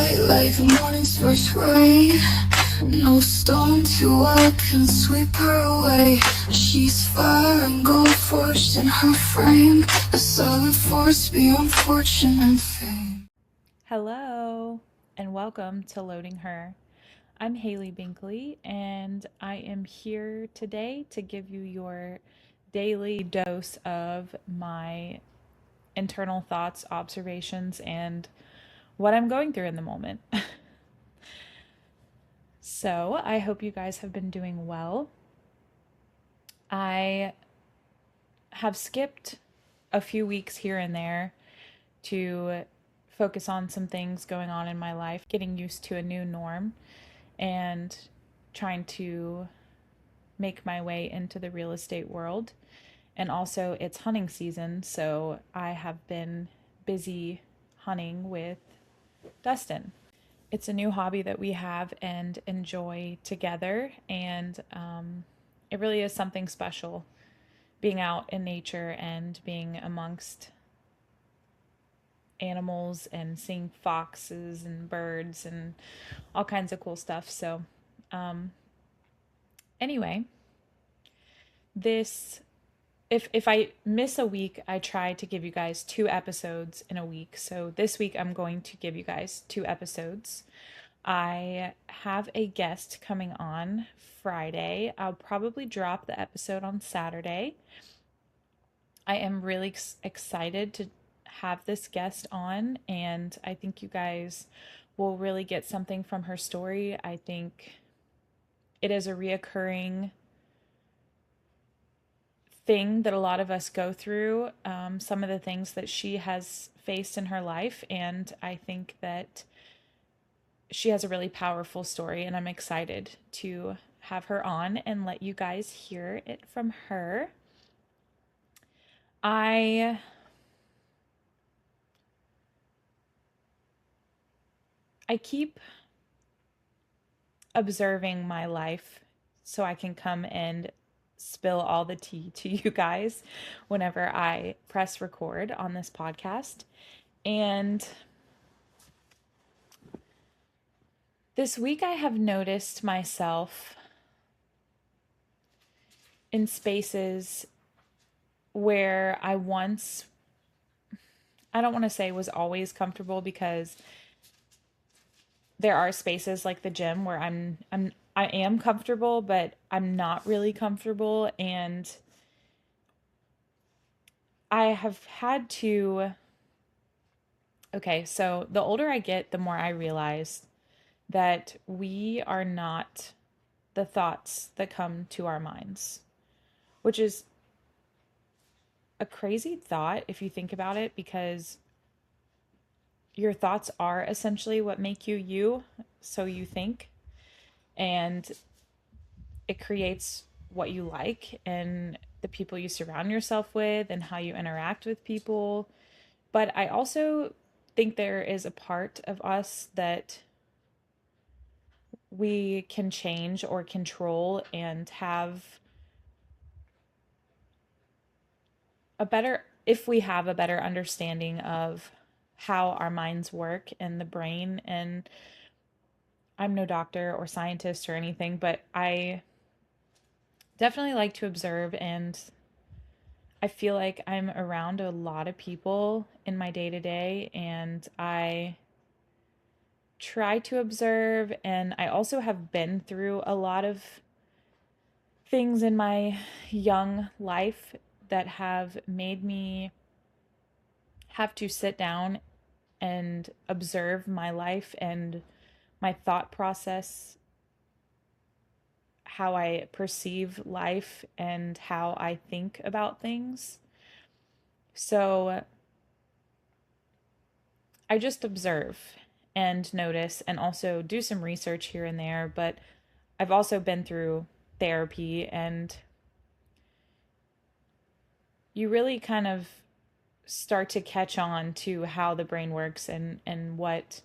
bright like the morning's first rain. No stone too high can sweep her away. She's fire and gold forged in her frame, a solid force beyond fortune and fame. Hello, and welcome to Loading Her. I'm Haley Binkley, and I am here today to give you your daily dose of my internal thoughts, observations, and what I'm going through in the moment. So, I hope you guys have been doing well. I have skipped a few weeks here and there to focus on some things going on in my life, getting used to a new norm, and trying to make my way into the real estate world. And also, it's hunting season, so I have been busy hunting with Dustin. It's a new hobby that we have and enjoy together, and it really is something special being out in nature and being amongst animals and seeing foxes and birds and all kinds of cool stuff. So, anyway, this if I miss a week, I try to give you guys 2 episodes in a week. So this week I'm going to give you guys 2 episodes. I have a guest coming on Friday. I'll probably drop the episode on Saturday. I am really excited to have this guest on, and I think you guys will really get something from her story. I think it is a reoccurring thing that a lot of us go through, some of the things that she has faced in her life, and I think that she has a really powerful story, and I'm excited to have her on and let you guys hear it from her. I keep observing my life so I can come and spill all the tea to you guys whenever I press record on this podcast. And this week I have noticed myself in spaces where I once, I don't want to say was always comfortable, because there are spaces like the gym where I am comfortable, but I'm not really comfortable, and I have had to. Okay, so the older I get, the more I realize that we are not the thoughts that come to our minds, which is a crazy thought if you think about it, because your thoughts are essentially what make you you, so you think, and it creates what you like and the people you surround yourself with and how you interact with people. But I also think there is a part of us that we can change or control and have a better, if we have a better understanding of how our minds work and the brain. And I'm no doctor or scientist or anything, but I definitely like to observe, and I feel like I'm around a lot of people in my day to day, and I try to observe. And I also have been through a lot of things in my young life that have made me have to sit down and observe my life and my thought process, how I perceive life, and how I think about things. So I just observe and notice and also do some research here and there, but I've also been through therapy, and you really kind of start to catch on to how the brain works, and what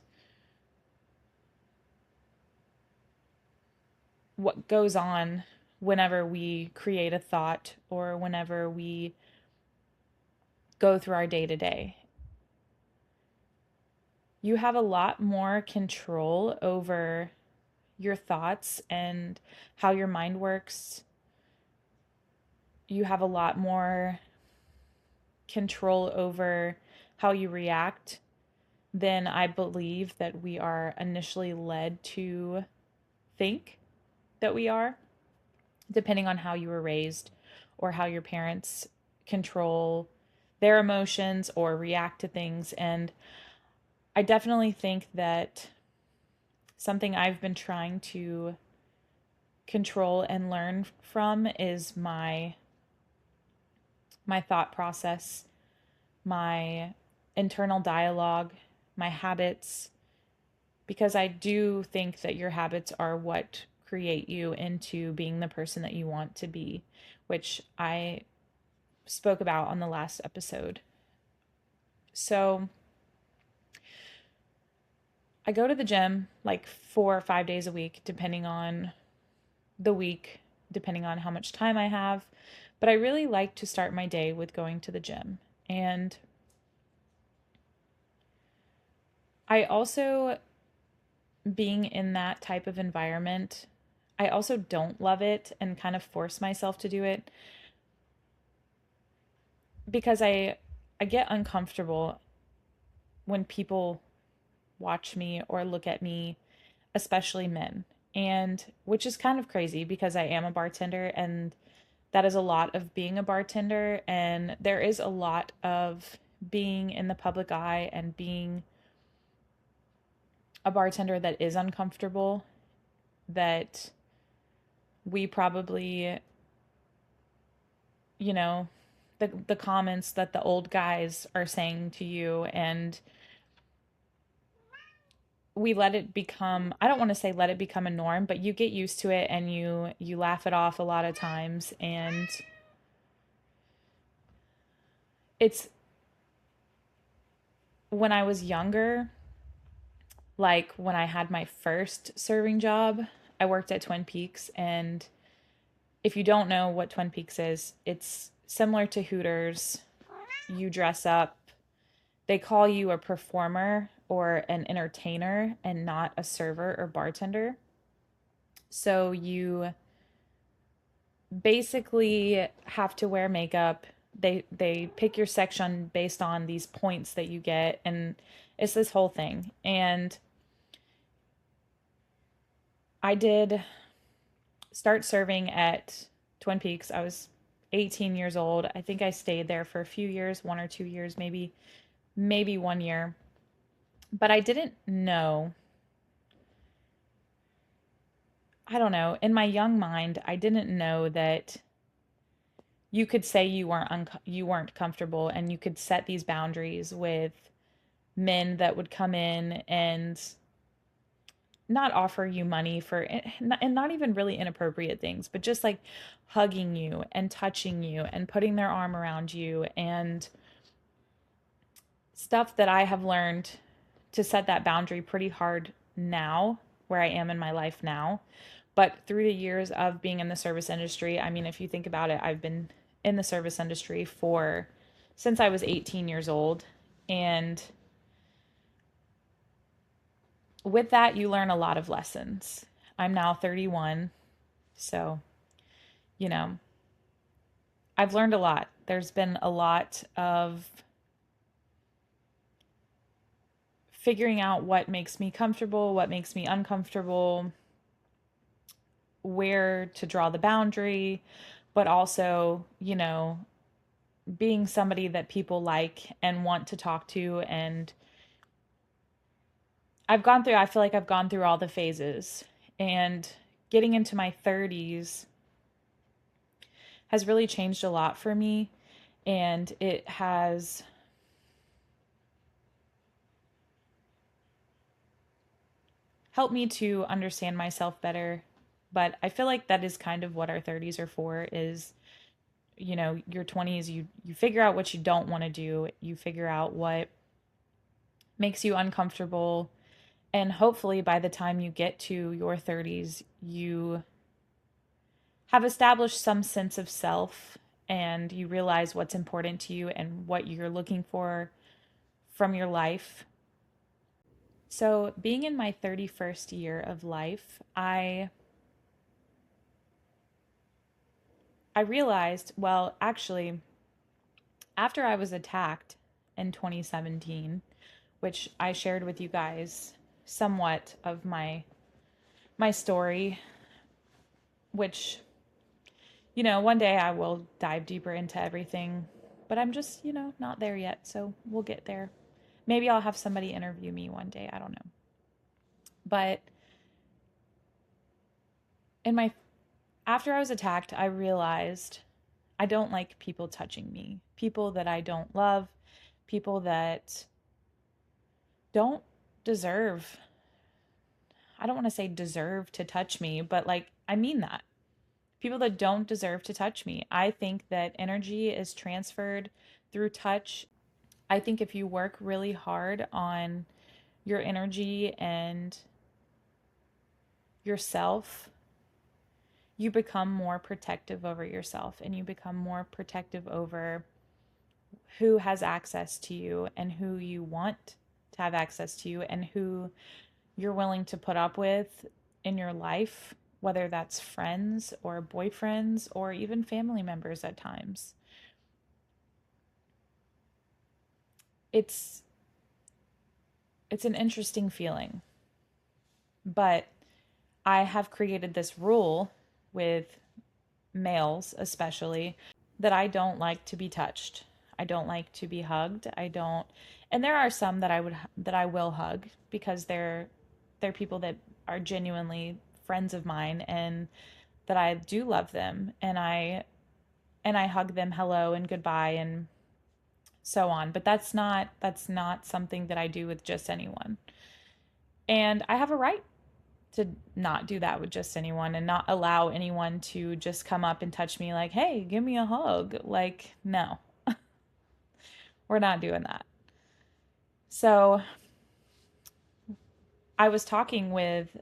goes on whenever we create a thought or whenever we go through our day to day. you have a lot more control over your thoughts and how your mind works. You have a lot more control over how you react than I believe that we are initially led to think that we are, depending on how you were raised or how your parents control their emotions or react to things. And I definitely think that something I've been trying to control and learn from is my thought process, my internal dialogue, my habits, because I do think that your habits are what create you into being the person that you want to be, which I spoke about on the last episode. So I go to the gym like 4 or 5 days a week, depending on the week, depending on how much time I have. But I really like to start my day with going to the gym. And I also, being in that type of environment, I also don't love it and kind of force myself to do it because I get uncomfortable when people watch me or look at me, especially men. And which is kind of crazy because I am a bartender and that is a lot of being a bartender, and there is a lot of being in the public eye and being a bartender that is uncomfortable, that we probably, you know, the comments that the old guys are saying to you, and we let it become, I don't want to say let it become a norm, but you get used to it and you laugh it off a lot of times. And it's, when I was younger, like when I had my first serving job, I worked at Twin Peaks. And if you don't know what Twin Peaks is, it's similar to Hooters. You dress up, they call you a performer or an entertainer and not a server or bartender. So you basically have to wear makeup. They pick your section based on these points that you get, and it's this whole thing. And I did start serving at Twin Peaks. I was 18 years old. I think I stayed there for a few years, 1 or 2 years, maybe 1 year. But I didn't know. I don't know. In my young mind, I didn't know that you could say you weren't comfortable, and you could set these boundaries with men that would come in and not offer you money for, and not even really inappropriate things, but just like hugging you and touching you and putting their arm around you, and stuff that I have learned to set that boundary pretty hard now, where I am in my life now. But through the years of being in the service industry, I mean, if you think about it, I've been in the service industry for since I was 18 years old. And with that, you learn a lot of lessons. I'm now 31. So, you know, I've learned a lot. There's been a lot of figuring out what makes me comfortable, what makes me uncomfortable, where to draw the boundary, but also, being somebody that people like and want to talk to. And I feel like I've gone through all the phases. And getting into my 30s has really changed a lot for me. And it has helped me to understand myself better. But I feel like that is kind of what our 30s are for, is your 20s, you figure out what you don't want to do, you figure out what makes you uncomfortable, and hopefully by the time you get to your 30s, you have established some sense of self, and you realize what's important to you and what you're looking for from your life. So, being in my 31st year of life, I realized, well, actually, after I was attacked in 2017, which I shared with you guys somewhat of my story, which, one day I will dive deeper into everything, but I'm just, not there yet, so we'll get there. Maybe I'll have somebody interview me one day, I don't know. But in my after I was attacked, I realized I don't like people touching me. People that I don't love, people that don't deserve, I don't want to say deserve to touch me, but like I mean that. People that don't deserve to touch me. I think that energy is transferred through touch. I think if you work really hard on your energy and yourself, you become more protective over yourself and you become more protective over who has access to you and who you want to have access to you and who you're willing to put up with in your life, whether that's friends or boyfriends or even family members at times. It's it's an interesting feeling, but I have created this rule with males especially that I don't like to be touched. I don't like to be hugged. I don't, and there are some that I will hug because they're people that are genuinely friends of mine and that I do love them and I hug them hello and goodbye and so on. But that's not something that I do with just anyone. And I have a right to not do that with just anyone and not allow anyone to just come up and touch me like, "Hey, give me a hug." Like, no. We're not doing that. So, I was talking with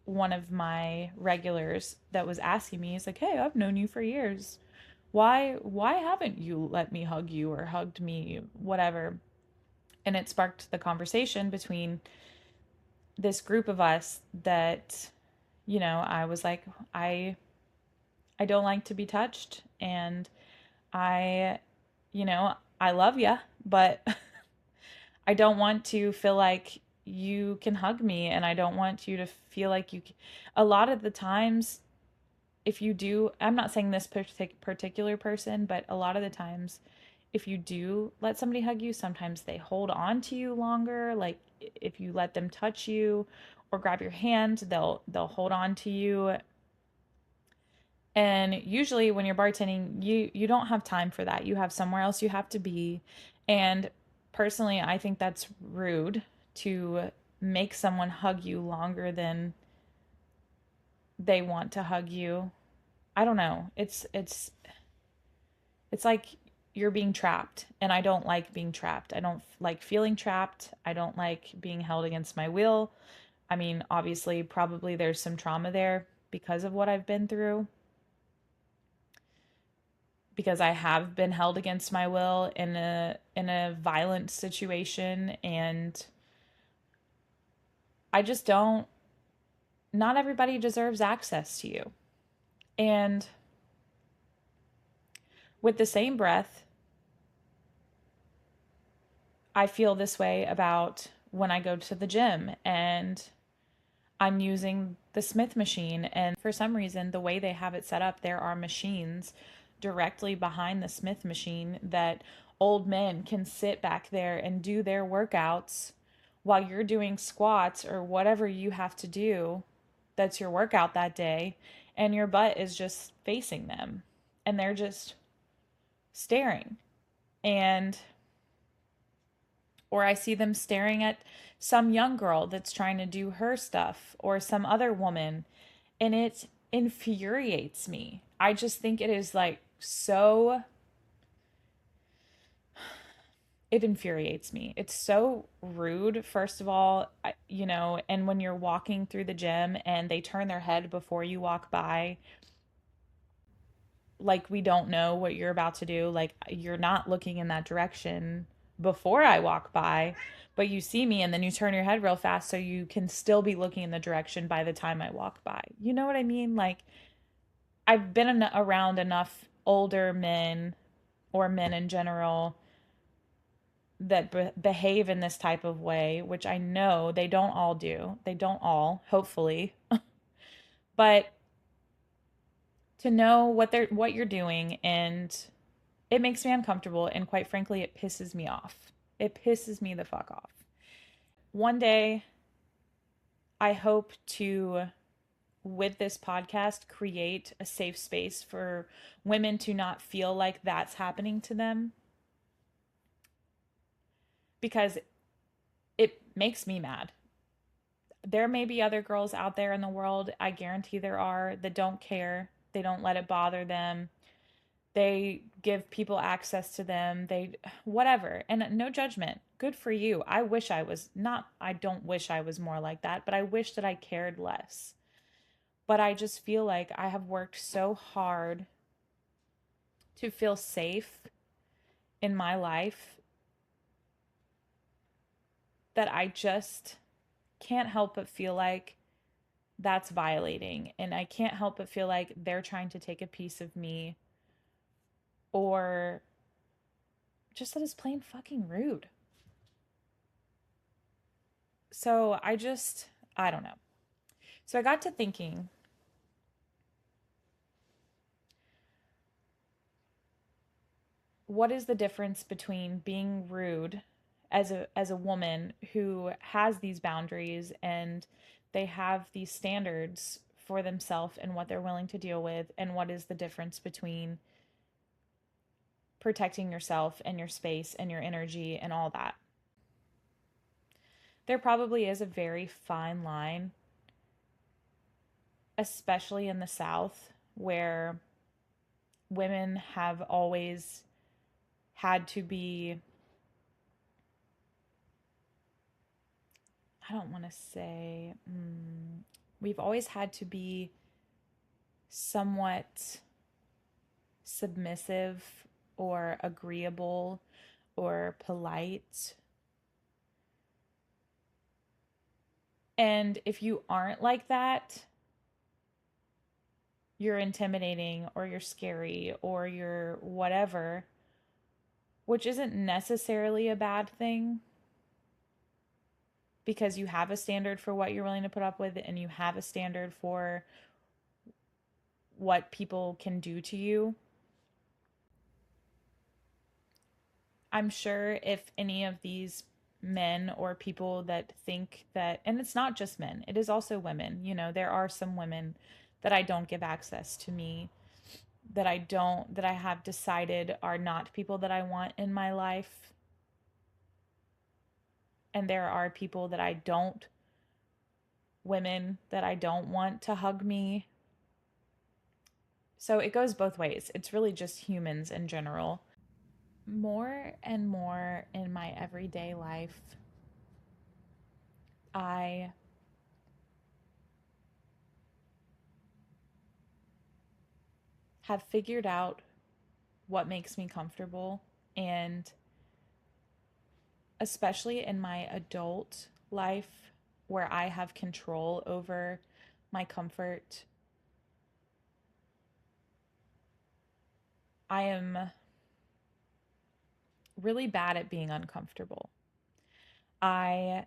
one of my regulars that was asking me, he's like, "Hey, I've known you for years. Why haven't you let me hug you or hugged me, whatever?" And it sparked the conversation between this group of us that, I was like, I don't like to be touched and I, I love you, but I don't want to feel like you can hug me and I don't want you to feel like you can. A lot of the times if you do, I'm not saying this particular person, but a lot of the times if you do let somebody hug you, sometimes they hold on to you longer. Like if you let them touch you or grab your hand, they'll hold on to you. And usually when you're bartending, you don't have time for that. You have somewhere else you have to be. And personally, I think that's rude to make someone hug you longer than they want to hug you. I don't know. It's like you're being trapped, and I don't like being trapped. I don't like feeling trapped. I don't like being held against my will. I mean, obviously, probably there's some trauma there because of what I've been through, because I have been held against my will in a violent situation, and I just don't not everybody deserves access to you. And with the same breath, I feel this way about when I go to the gym and I'm using the Smith machine. And for some reason, the way they have it set up, there are machines directly behind the Smith machine that old men can sit back there and do their workouts while you're doing squats or whatever you have to do that's your workout that day. And your butt is just facing them and they're just staring. And or I see them staring at some young girl that's trying to do her stuff or some other woman, and it infuriates me. I just think it is like so, it infuriates me. It's so rude, first of all, and when you're walking through the gym and they turn their head before you walk by, like we don't know what you're about to do, like you're not looking in that direction before I walk by, but you see me and then you turn your head real fast so you can still be looking in the direction by the time I walk by. You know what I mean? Like, I've been around enough older men or men in general that behave in this type of way, which I know they don't all do. They don't all, hopefully. But to know what you're doing, and it makes me uncomfortable, and quite frankly it pisses me off. It pisses me the fuck off. One day I hope to, with this podcast, create a safe space for women to not feel like that's happening to them, because it makes me mad. There may be other girls out there in the world, I guarantee there are, that don't care. They don't let it bother them. They give people access to them. They, whatever. And no judgment. Good for you. I wish I was not, I don't wish I was more like that, but I wish that I cared less. But I just feel like I have worked so hard to feel safe in my life that I just can't help but feel like that's violating. And I can't help but feel like they're trying to take a piece of me, or just that it's plain fucking rude. So I don't know. So I got to thinking, what is the difference between being rude as a woman who has these boundaries and they have these standards for themselves and what they're willing to deal with, and what is the difference between protecting yourself and your space and your energy and all that? There probably is a very fine line, especially in the South, where women have always had to be, I don't want to say, we've always had to be somewhat submissive or agreeable or polite. And if you aren't like that, you're intimidating or you're scary or you're whatever, which isn't necessarily a bad thing, because you have a standard for what you're willing to put up with and you have a standard for what people can do to you. I'm sure if any of these men or people that think that, and it's not just men, it is also women, there are some women that I don't give access to me, that I have decided are not people that I want in my life. And there are people that women that I don't want to hug me. So it goes both ways. It's really just humans in general. More and more in my everyday life, I have figured out what makes me comfortable. And especially in my adult life, where I have control over my comfort, I am really bad at being uncomfortable. I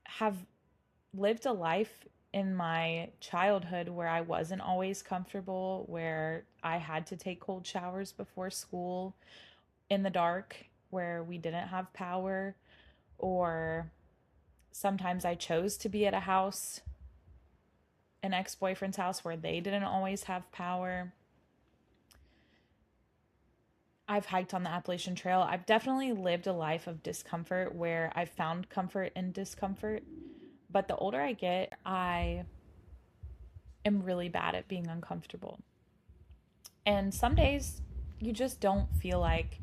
have lived a life in my childhood where I wasn't always comfortable, where I had to take cold showers before school in the dark, where we didn't have power, or sometimes I chose to be at a house, an ex-boyfriend's house, where they didn't always have power. I've hiked on the Appalachian Trail. I've definitely lived a life of discomfort where I've found comfort in discomfort. But the older I get, I am really bad at being uncomfortable. And some days you just don't feel like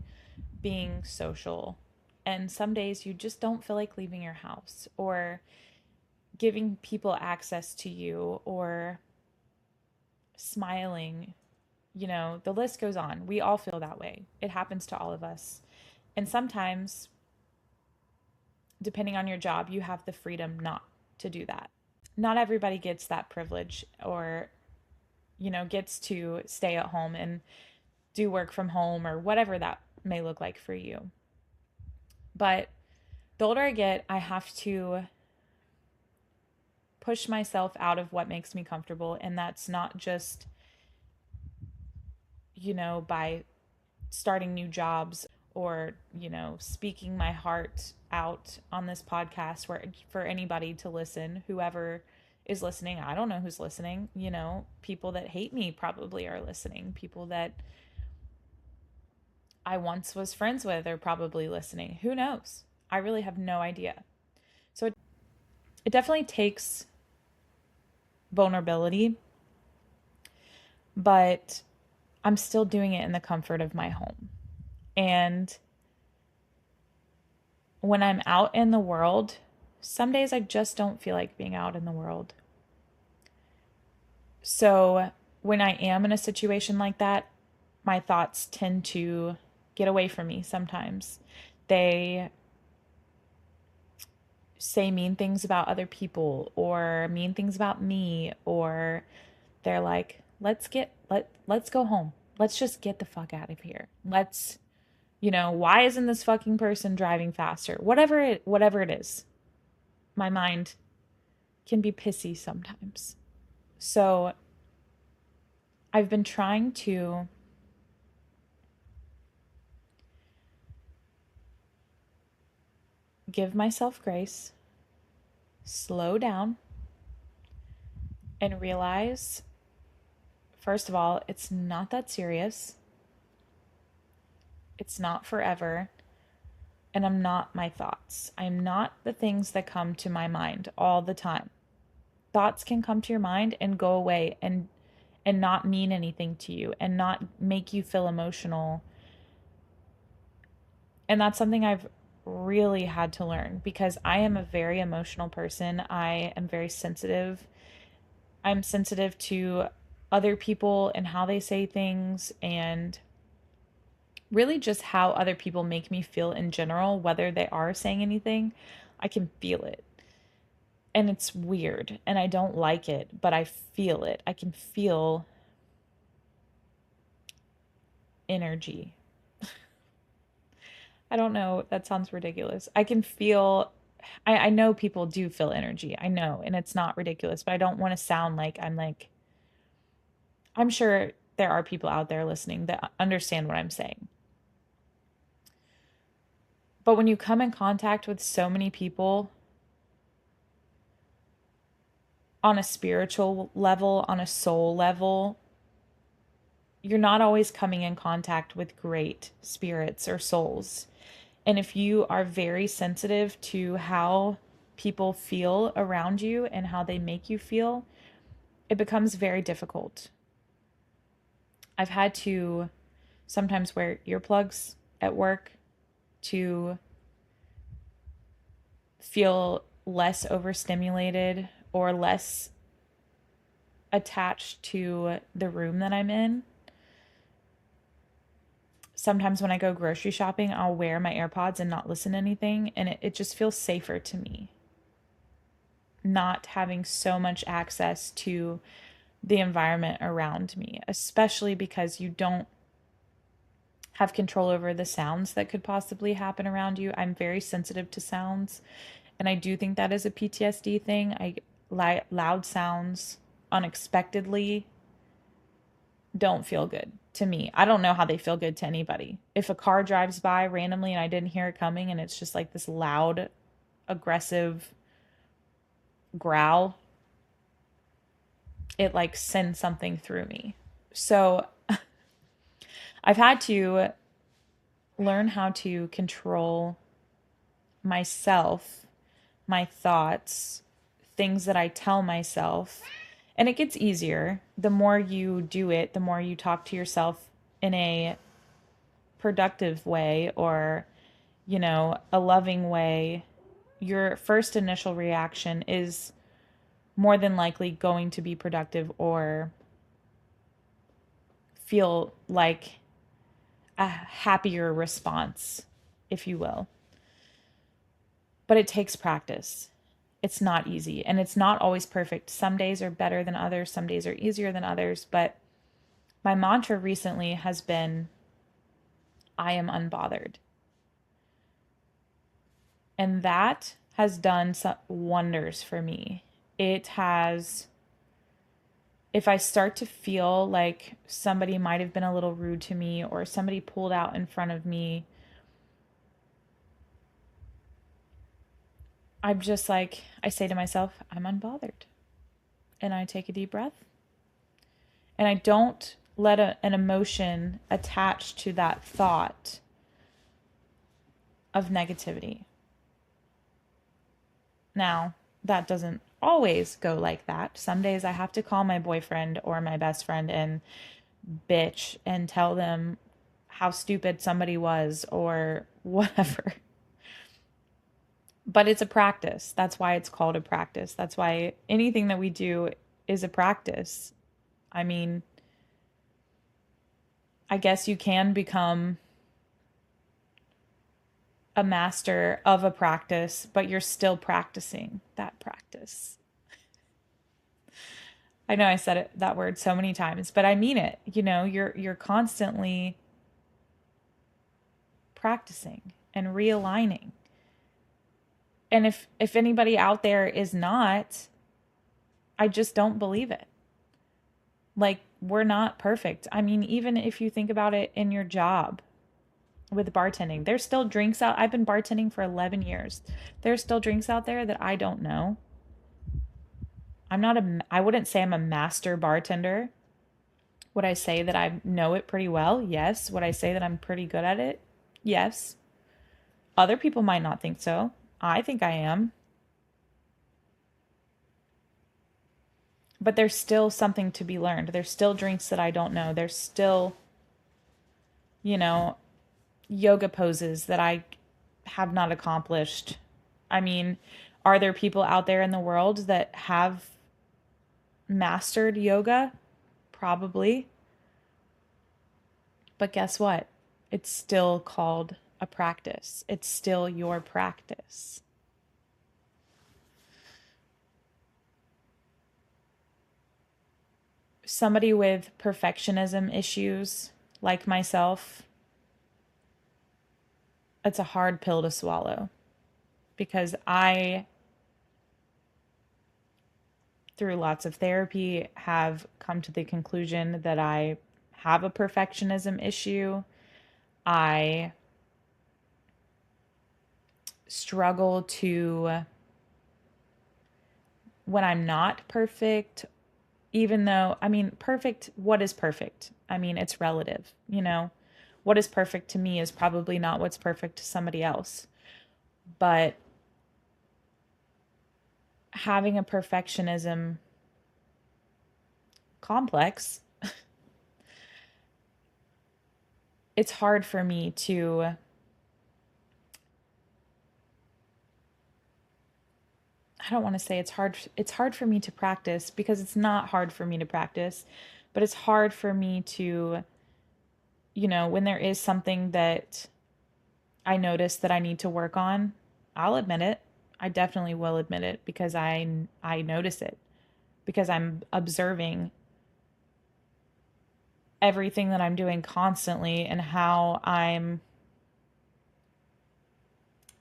being social. And some days you just don't feel like leaving your house or giving people access to you or smiling. The list goes on. We all feel that way. It happens to all of us. And sometimes, depending on your job, you have the freedom not to do that. Not everybody gets that privilege or, gets to stay at home and do work from home or whatever that may look like for you. But the older I get, I have to push myself out of what makes me comfortable. And that's not just, by starting new jobs or, speaking my heart out on this podcast where for anybody to listen, whoever is listening. I don't know who's listening. People that hate me probably are listening. People that I once was friends with are probably listening. Who knows? I really have no idea. So it definitely takes vulnerability, but I'm still doing it in the comfort of my home. And when I'm out in the world, some days I just don't feel like being out in the world. So when I am in a situation like that, my thoughts tend to get away from me sometimes. They say mean things about other people or mean things about me, or they're like, let's go home. Let's just get the fuck out of here. Why isn't this fucking person driving faster? Whatever it is. My mind can be pissy sometimes. So I've been trying to give myself grace, slow down, and realize, first of all, it's not that serious. It's not forever. And I'm not my thoughts. I'm not the things that come to my mind all the time. Thoughts can come to your mind and go away and not mean anything to you and not make you feel emotional. And that's something I've really had to learn because I am a very emotional person. I am very sensitive. I'm sensitive to other people and how they say things and really just how other people make me feel in general, whether they are saying anything. I can feel it. And it's weird and I don't like it, but I feel it. I can feel energy. I don't know. That sounds ridiculous. I can feel, I know people do feel energy. I know. And it's not ridiculous, but I don't want to sound like I'm sure there are people out there listening that understand what I'm saying. But when you come in contact with so many people on a spiritual level, on a soul level, you're not always coming in contact with great spirits or souls. And if you are very sensitive to how people feel around you and how they make you feel, it becomes very difficult. I've had to sometimes wear earplugs at work to feel less overstimulated or less attached to the room that I'm in. Sometimes when I go grocery shopping, I'll wear my AirPods and not listen to anything, and it just feels safer to me. Not having so much access to the environment around me, especially because you don't have control over the sounds that could possibly happen around you. I'm very sensitive to sounds, and I do think that is a PTSD thing. Loud sounds unexpectedly don't feel good to me. I don't know how they feel good to anybody. If a car drives by randomly and I didn't hear it coming and it's just like this loud, aggressive growl, it like sends something through me. So I've had to learn how to control myself, my thoughts, things that I tell myself. And it gets easier. The more you do it, the more you talk to yourself in a productive way or, a loving way. Your first initial reaction is more than likely going to be productive or feel like a happier response if you will. But it takes practice. It's not easy, and it's not always perfect. Some days are better than others, some days are easier than others, but my mantra recently has been, I am unbothered. And that has done some wonders for me. It has, if I start to feel like somebody might have been a little rude to me or somebody pulled out in front of me, I'm just like, I say to myself, I'm unbothered. And I take a deep breath. And I don't let an emotion attach to that thought of negativity. Now, that doesn't always go like that. Some days I have to call my boyfriend or my best friend and bitch and tell them how stupid somebody was or whatever. But it's a practice. That's why it's called a practice. That's why anything that we do is a practice. I mean, I guess you can become a master of a practice, but you're still practicing that practice. I know I said that word so many times, but I mean it. You know, you're constantly practicing and realigning. And if anybody out there is not, I just don't believe it. Like, we're not perfect. I mean, even if you think about it in your job with bartending, there's still drinks out. I've been bartending for 11 years. There's still drinks out there that I don't know. I wouldn't say I'm a master bartender. Would I say that I know it pretty well? Yes. Would I say that I'm pretty good at it? Yes. Other people might not think so. I think I am. But there's still something to be learned. There's still drinks that I don't know. There's still, you know, yoga poses that I have not accomplished. I mean, are there people out there in the world that have mastered yoga? Probably. But guess what? It's still called a practice. It's still your practice. Somebody with perfectionism issues, like myself, it's a hard pill to swallow because I, through lots of therapy, have come to the conclusion that I have a perfectionism issue. I struggle to, when I'm not perfect, even though, I mean, perfect, what is perfect? I mean, it's relative, you know? What is perfect to me is probably not what's perfect to somebody else. But having a perfectionism complex, it's hard for me to, I don't want to say it's hard for me to practice because it's not hard for me to practice, but it's hard for me to, you know, when there is something that I notice that I need to work on, I'll admit it. I definitely will admit it because I notice it because I'm observing everything that I'm doing constantly and how I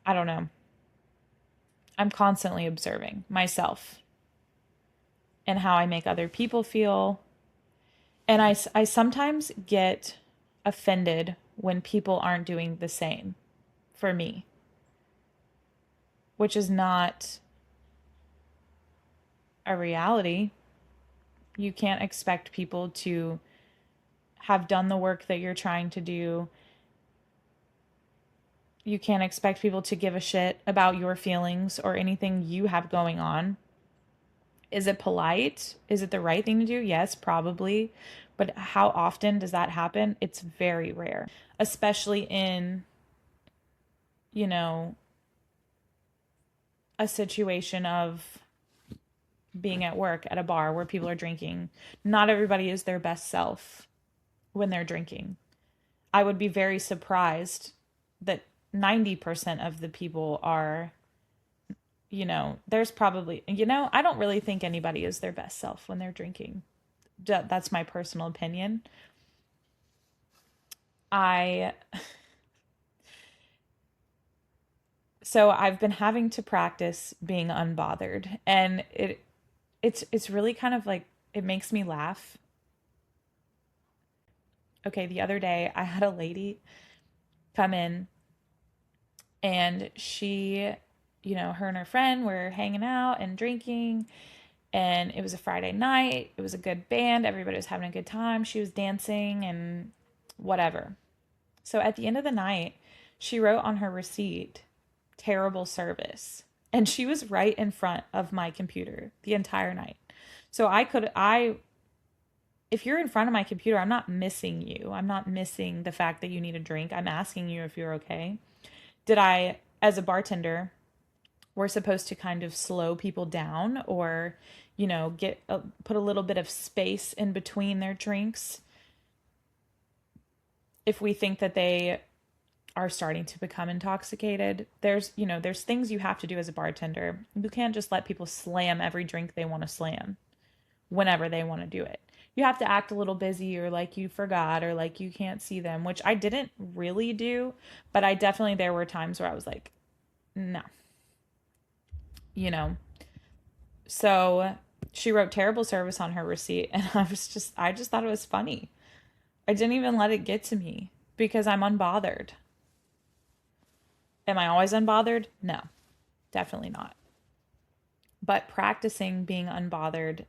don't know. I'm constantly observing myself and how I make other people feel. And I sometimes get offended when people aren't doing the same for me, which is not a reality. You can't expect people to have done the work that you're trying to do. You can't expect people to give a shit about your feelings or anything you have going on. Is it polite? Is it the right thing to do? Yes, probably. But how often does that happen? It's very rare, especially in, you know, a situation of being at work at a bar where people are drinking. Not everybody is their best self when they're drinking. I would be very surprised that 90% of the people are, there's probably, I don't really think anybody is their best self when they're drinking. That's my personal opinion. I so I've been having to practice being unbothered, and it's really kind of like, it makes me laugh. Okay, the other day I had a lady come in, and she, her and her friend were hanging out and drinking, and it was a Friday night. It was a good band. Everybody was having a good time. She was dancing and whatever. So at the end of the night, she wrote on her receipt, "terrible service." And she was right in front of my computer the entire night. So if you're in front of my computer, I'm not missing you. I'm not missing the fact that you need a drink. I'm asking you if you're okay. As a bartender, we're supposed to kind of slow people down, or, put a little bit of space in between their drinks if we think that they are starting to become intoxicated. There's things you have to do as a bartender. You can't just let people slam every drink they want to slam whenever they want to do it. You have to act a little busy, or like you forgot, or like you can't see them, which I didn't really do, but there were times where I was like, no, you know. So she wrote "terrible service" on her receipt, and I just thought it was funny. I didn't even let it get to me because I'm unbothered. Am I always unbothered? No, definitely not. But practicing being unbothered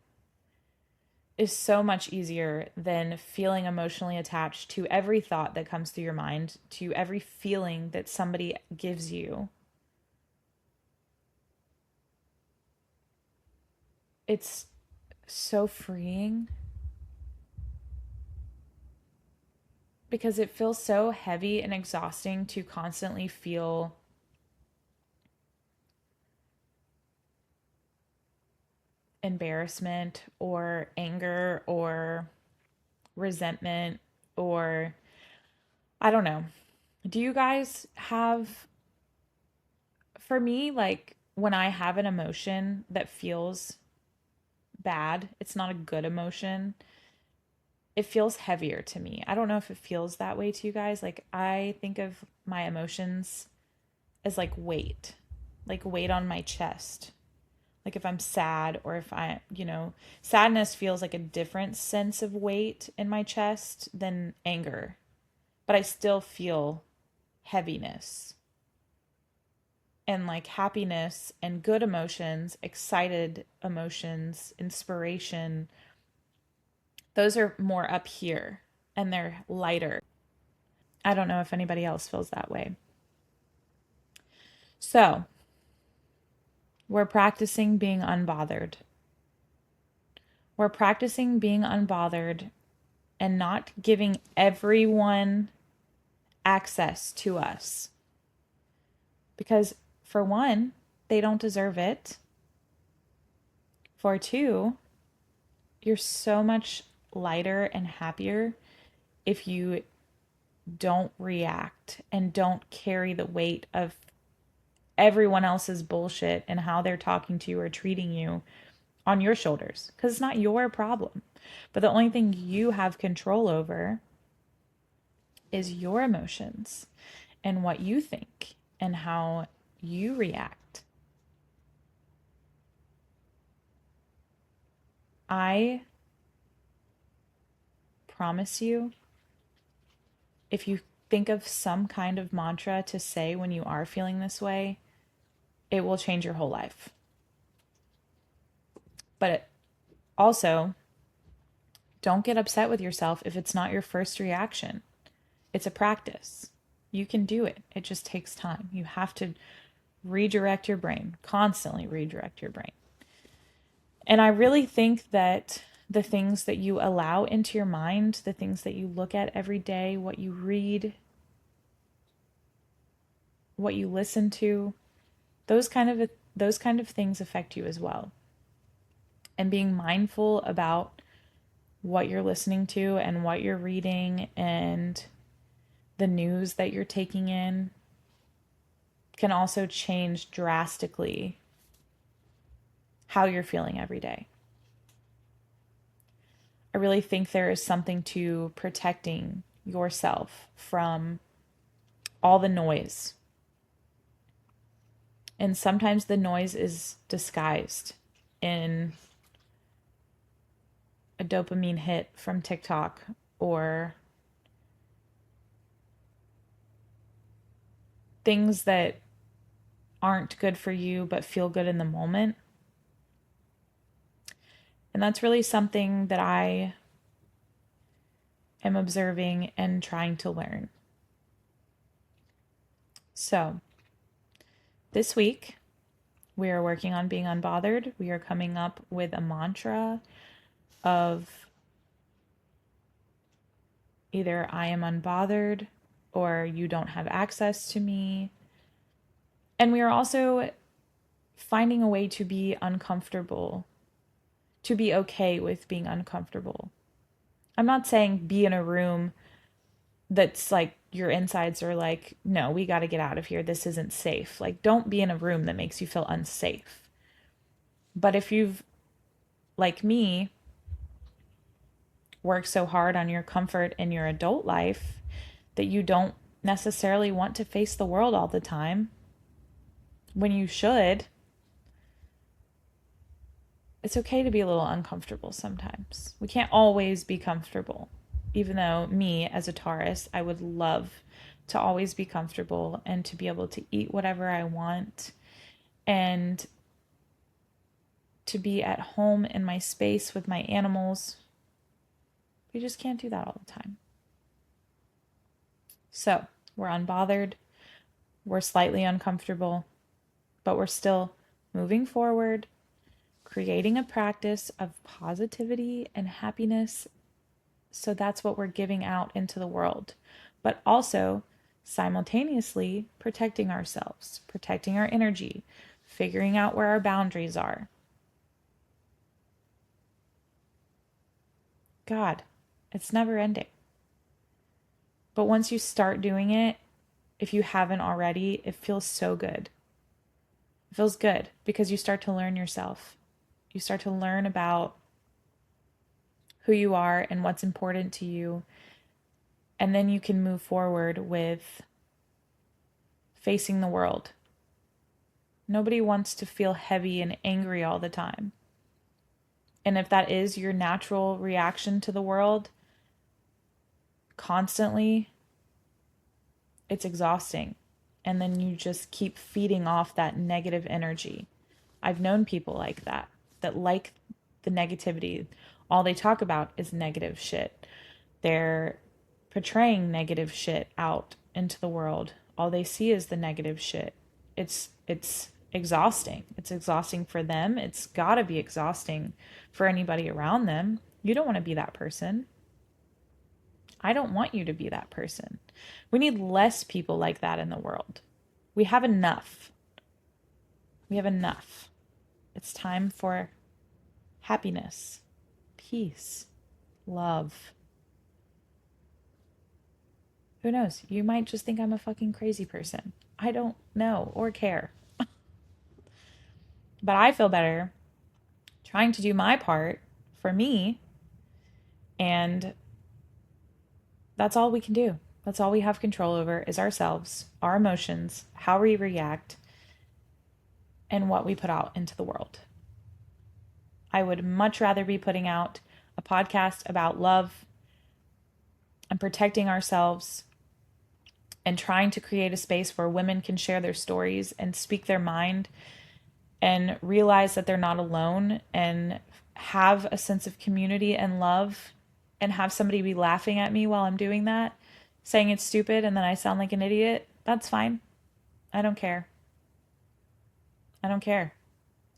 is so much easier than feeling emotionally attached to every thought that comes through your mind, to every feeling that somebody gives you. It's so freeing because it feels so heavy and exhausting to constantly feel embarrassment or anger or resentment, or I don't know. Do you guys have, for me, like when I have an emotion that feels bad, it's not a good emotion, it feels heavier to me. I don't know if it feels that way to you guys. Like, I think of my emotions as like weight on my chest. Like if I'm sad, or if sadness feels like a different sense of weight in my chest than anger, but I still feel heaviness. And like happiness and good emotions, excited emotions, inspiration, those are more up here and they're lighter. I don't know if anybody else feels that way. So, we're practicing being unbothered. We're practicing being unbothered and not giving everyone access to us. Because, for one, they don't deserve it. For two, you're so much lighter and happier if you don't react and don't carry the weight of everyone else's bullshit and how they're talking to you or treating you on your shoulders, because it's not your problem. But the only thing you have control over is your emotions and what you think and how you react. I promise you, if you think of some kind of mantra to say when you are feeling this way, it will change your whole life. But also, don't get upset with yourself if it's not your first reaction. It's a practice. You can do it. It just takes time. You have to redirect your brain, constantly redirect your brain. And I really think that the things that you allow into your mind, the things that you look at every day, what you read, what you listen to, those kind of things affect you as well. And being mindful about what you're listening to and what you're reading and the news that you're taking in, can also change drastically how you're feeling every day. I really think there is something to protecting yourself from all the noise. And sometimes the noise is disguised in a dopamine hit from TikTok or things that aren't good for you but feel good in the moment. And that's really something that I am observing and trying to learn. So, this week, we are working on being unbothered. We are coming up with a mantra of either I am unbothered or you don't have access to me. And we are also finding a way to be uncomfortable, to be okay with being uncomfortable. I'm not saying be in a room that's like your insides are like, no, we got to get out of here. This isn't safe. Like, don't be in a room that makes you feel unsafe. But if you've, like me, worked so hard on your comfort in your adult life that you don't necessarily want to face the world all the time when you should, it's okay to be a little uncomfortable sometimes. We can't always be comfortable. Even though me, as a Taurus, I would love to always be comfortable and to be able to eat whatever I want and to be at home in my space with my animals. We just can't do that all the time. So, we're unbothered. We're slightly uncomfortable, but we're still moving forward, creating a practice of positivity and happiness. So that's what we're giving out into the world, but also simultaneously protecting ourselves, protecting our energy, figuring out where our boundaries are. God, it's never ending. But once you start doing it, if you haven't already, it feels so good. It feels good because you start to learn yourself. You start to learn about who you are and what's important to you. And then you can move forward with facing the world. Nobody wants to feel heavy and angry all the time. And if that is your natural reaction to the world, constantly, it's exhausting. And then you just keep feeding off that negative energy. I've known people like that like the negativity. All they talk about is negative shit. They're portraying negative shit out into the world. All they see is the negative shit. It's exhausting. It's exhausting for them. It's got to be exhausting for anybody around them. You don't want to be that person. I don't want you to be that person. We need less people like that in the world. We have enough. We have enough. It's time for happiness, peace, love. Who knows? You might just think I'm a fucking crazy person. I don't know or care. But I feel better trying to do my part for me, and that's all we can do. That's all we have control over is ourselves, our emotions, how we react, and what we put out into the world. I would much rather be putting out a podcast about love and protecting ourselves and trying to create a space where women can share their stories and speak their mind and realize that they're not alone and have a sense of community and love and have somebody be laughing at me while I'm doing that, saying it's stupid and then I sound like an idiot. That's fine. I don't care. I don't care.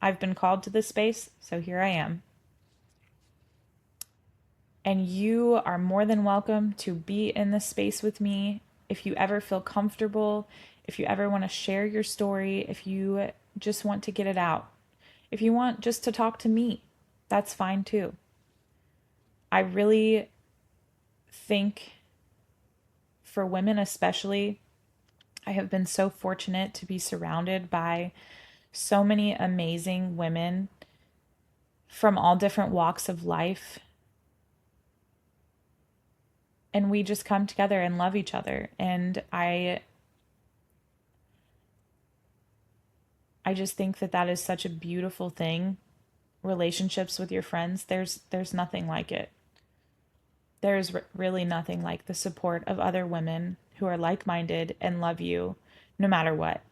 I've been called to this space, so here I am. And you are more than welcome to be in this space with me. If you ever feel comfortable, if you ever want to share your story, if you just want to get it out, if you want just to talk to me, that's fine too. I really think for women especially, I have been so fortunate to be surrounded by so many amazing women from all different walks of life. And we just come together and love each other. And I just think that that is such a beautiful thing. Relationships with your friends, there's nothing like it. There's really nothing like the support of other women who are like-minded and love you no matter what,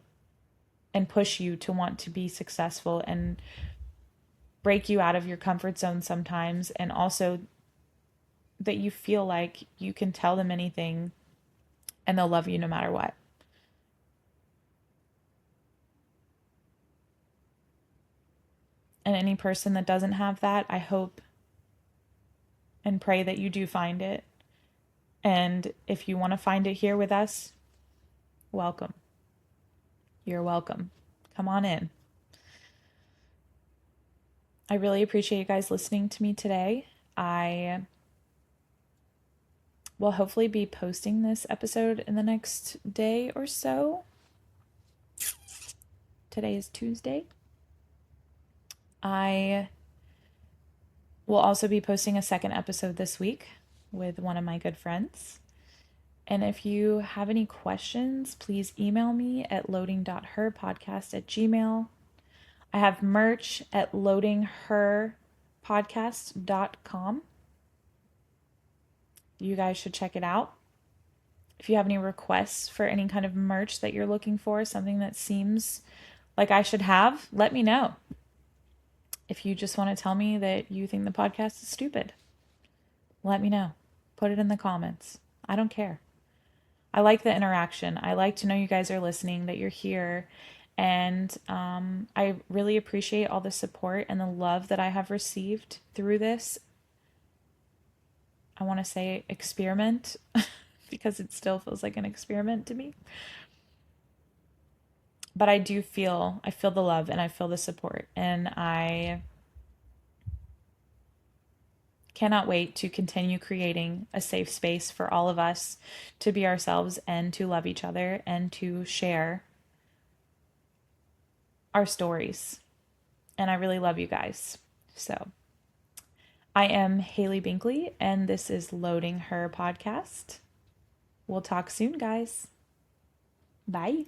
and push you to want to be successful and break you out of your comfort zone sometimes, and also that you feel like you can tell them anything and they'll love you no matter what. And any person that doesn't have that, I hope and pray that you do find it. And if you want to find it here with us, welcome. You're welcome. Come on in. I really appreciate you guys listening to me today. I will hopefully be posting this episode in the next day or so. Today is Tuesday. I will also be posting a second episode this week with one of my good friends. And if you have any questions, please email me at loading.herpodcast@gmail.com. I have merch at loadingherpodcast.com. You guys should check it out. If you have any requests for any kind of merch that you're looking for, something that seems like I should have, let me know. If you just want to tell me that you think the podcast is stupid, let me know. Put it in the comments. I don't care. I like the interaction. I like to know you guys are listening, that you're here. And I really appreciate all the support and the love that I have received through this. I want to say experiment because it still feels like an experiment to me. But I feel the love and I feel the support. And I cannot wait to continue creating a safe space for all of us to be ourselves and to love each other and to share our stories. And I really love you guys. So I am Haley Binkley, and this is Loading Her Podcast. We'll talk soon, guys. Bye.